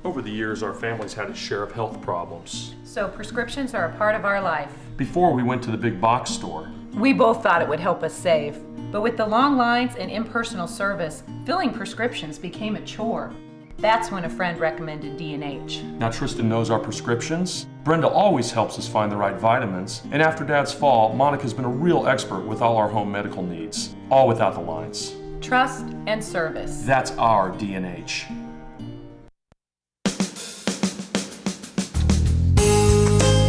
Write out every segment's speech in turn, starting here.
Over the years, our family's had a share of health problems. So prescriptions are a part of our life. Before we went to the big box store. We both thought it would help us save. But with the long lines and impersonal service, filling prescriptions became a chore. That's when a friend recommended D&H. Now Tristan knows our prescriptions. Brenda always helps us find the right vitamins. And after Dad's fall, Monica's been a real expert with all our home medical needs. All without the lines. Trust and service. That's our D&H.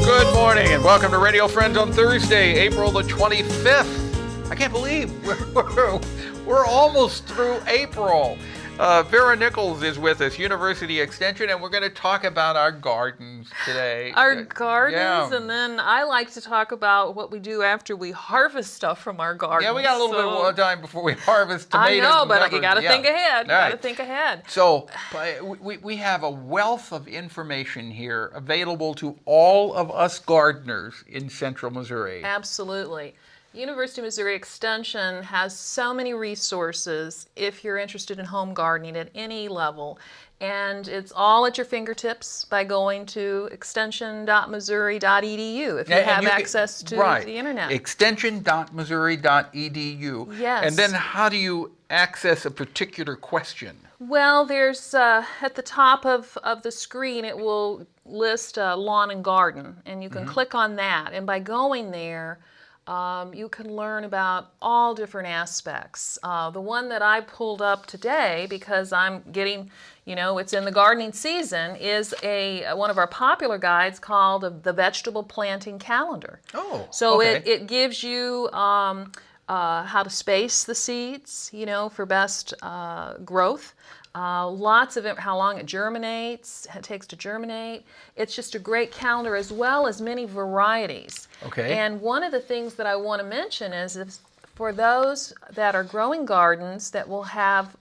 Good morning and welcome to Radio Friends on Thursday, April the 25th. I can't believe we're almost through April. Vera Nichols is with us, University Extension, and we're going to talk about our gardens today. Our gardens, Yeah. and then I like to talk about what we do after we harvest stuff from our gardens. Yeah, we got a little bit of time before we harvest tomatoes. I know, and but peppers. you got to think ahead. All right. Got to think ahead. So we have a wealth of information here available to all of us gardeners in Central Missouri. Absolutely. University of Missouri Extension has so many resources if you're interested in home gardening at any level. And it's all at your fingertips by going to extension.missouri.edu if you have access to the internet. Extension.missouri.edu. Yes. And then how do you access a particular question? Well, there's at the top of the screen, it will list lawn and garden, and you can click on that. And by going there, you can learn about all different aspects. The one that I pulled up today, because I'm getting, it's in the gardening season, is one of our popular guides called the Vegetable Planting Calendar. Oh, so okay. it gives you how to space the seeds, for best growth. Lots of it, how long it takes to germinate. It's just a great calendar as well as many varieties. Okay. And one of the things that I want to mention is for those that are growing gardens that will have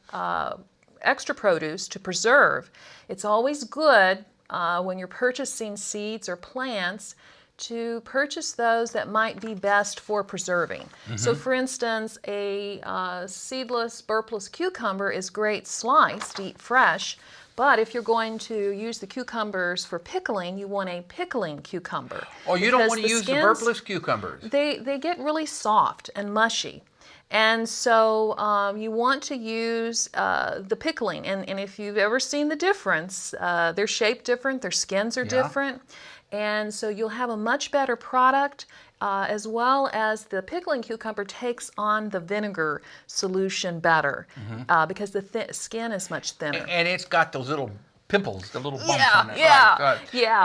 extra produce to preserve, it's always good when you're purchasing seeds or plants to purchase those that might be best for preserving. So for instance, a seedless, burpless cucumber is great sliced to eat fresh, but if you're going to use the cucumbers for pickling, you want a pickling cucumber. Oh, you don't want to use the burpless cucumbers? They get really soft and mushy. And so you want to use the pickling. And if you've ever seen the difference, they're shaped different, their skins are different. And so you'll have a much better product, as well as the pickling cucumber takes on the vinegar solution better because the skin is much thinner. And it's got those little pimples, the little bumps on it. Yeah.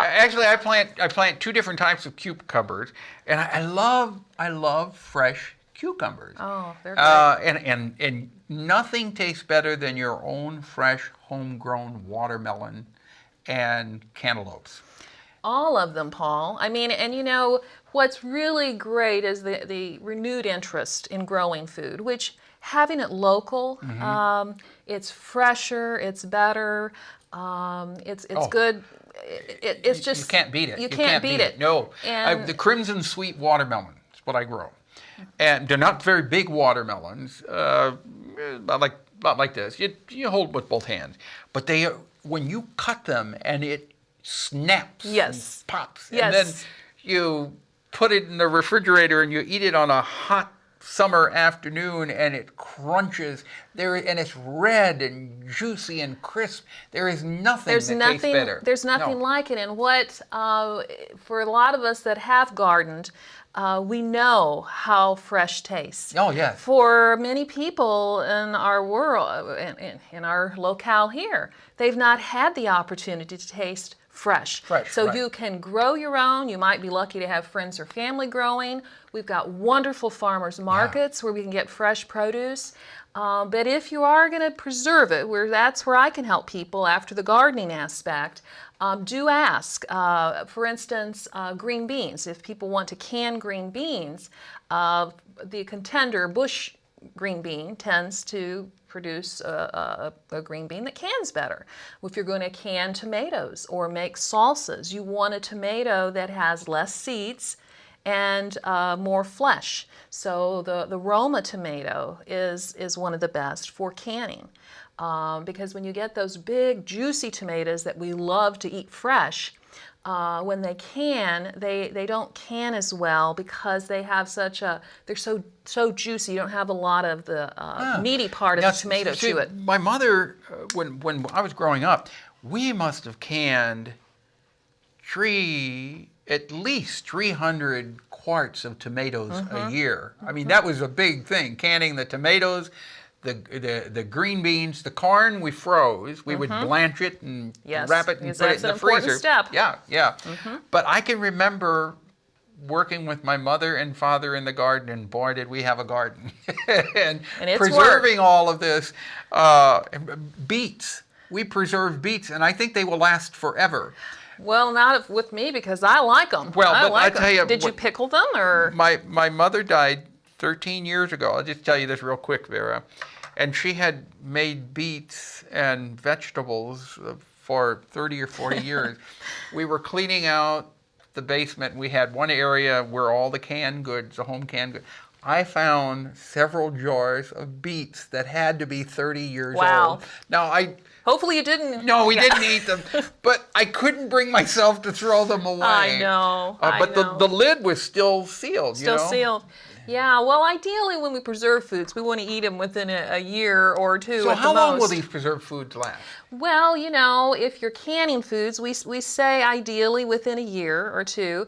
Actually, I plant two different types of cucumbers, and I love fresh cucumbers. Oh, they're great. And nothing tastes better than your own fresh, homegrown watermelon and cantaloupes. All of them, Paul. I mean, and what's really great is the renewed interest in growing food, which having it local, it's fresher, it's better, it's good. It's just you can't beat it. You can't beat it. No, And the crimson sweet watermelon is what I grow, and they're not very big watermelons, about like this. You hold with both hands, but when you cut them and it snaps and pops. Yes. And then you put it in the refrigerator and you eat it on a hot summer afternoon and it crunches. And it's red and juicy and crisp. There is nothing tastes better. There's nothing like it. And what, for a lot of us that have gardened, we know how fresh tastes. Oh, yes. For many people in our world, in our locale here, they've not had the opportunity to taste fresh. So you can grow your own. You might be lucky to have friends or family growing. We've got wonderful farmers markets where we can get fresh produce. But if you are going to preserve it, that's where I can help people after the gardening aspect. Do ask. For instance, green beans. If people want to can green beans, the contender bush green bean tends to produce a green bean that cans better. If you're going to can tomatoes or make salsas, you want a tomato that has less seeds and more flesh. So the Roma tomato is one of the best for canning. Because when you get those big juicy tomatoes that we love to eat fresh, when they can, they don't can as well because they have they're so juicy. You don't have a lot of the meaty part of the tomato to it. My mother, when I was growing up, we must have canned at least 300 quarts of tomatoes a year. I mean, that was a big thing, canning the tomatoes, the green beans, the corn we froze. We would blanch it and wrap it and put it in the freezer. Step. Yeah. But I can remember working with my mother and father in the garden, and boy, did we have a garden. and it's preserving all of this. Beets. We preserve beets, and I think they will last forever. Well, not with me because I like them. Well, I tell you, did you pickle them or? My mother died 13 years ago. I'll just tell you this real quick, Vera. And she had made beets and vegetables for 30 or 40 years. We were cleaning out the basement, and we had one area where all the canned goods, the home canned goods. I found several jars of beets that had to be 30 years old. Now, hopefully you didn't. No, we didn't eat them, but I couldn't bring myself to throw them away. I know. But the lid was still sealed. Still sealed. Yeah, well, ideally when we preserve foods, we want to eat them within a year or two. So at how the long most. will these preserved foods last? Well, if you're canning foods, we say ideally within a year or two,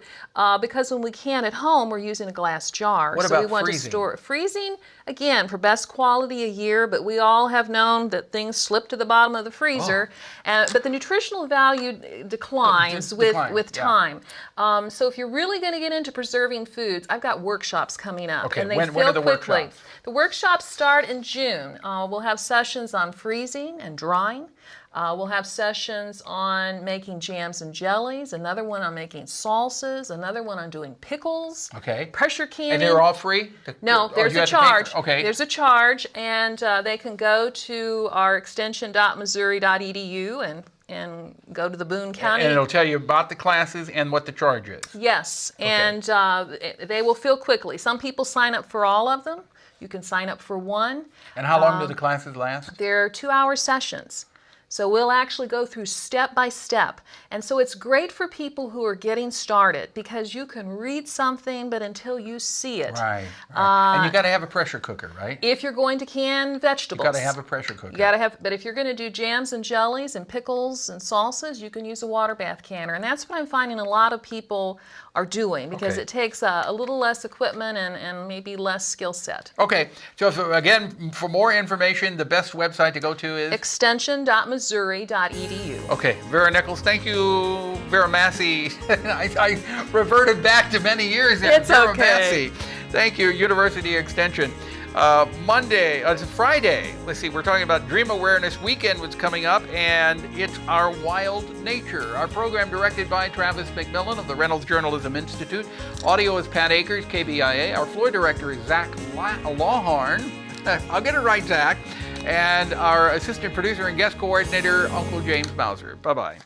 because when we can at home, we're using a glass jar. What so about we want freezing? To store freezing, again, for best quality a year, but we all have known that things slip to the bottom of the freezer, but the nutritional value declines with time. So if you're really going to get into preserving foods, I've got workshops coming up, Okay, and they when fill are the quickly. workshops? The workshops start in June. We'll have sessions on freezing and drying. We'll have sessions on making jams and jellies, another one on making salsas, another one on doing pickles, pressure canning. And they're all free? No, there's a charge. Okay. There's a charge, and they can go to our extension.missouri.edu and go to the Boone County. And it'll tell you about the classes and what the charge is. Yes, and they will fill quickly. Some people sign up for all of them. You can sign up for one. And how long do the classes last? They're 2-hour sessions. So we'll actually go through step by step. And so it's great for people who are getting started because you can read something, but until you see it. Right. And you got to have a pressure cooker, right? If you're going to can vegetables. You got to have a pressure cooker. You got to have, but if you're going to do jams and jellies and pickles and salsas, you can use a water bath canner. And that's what I'm finding a lot of people are doing because it takes a little less equipment and maybe less skill set. Okay. So again, for more information, the best website to go to is? Extension.missouri.edu. Okay. Vera Nichols, thank you. Vera Massey. I reverted back to many years. It's Vera okay. Massey. Thank you, University Extension. It's Friday. Let's see, we're talking about Dream Awareness Weekend, what's coming up, and it's Our Wild Nature. Our program directed by Travis McMillan of the Reynolds Journalism Institute. Audio is Pat Akers, KBIA. Our floor director is Zach Lawhorn. I'll get it right, Zach. And our assistant producer and guest coordinator, Uncle James Mauser. Bye-bye.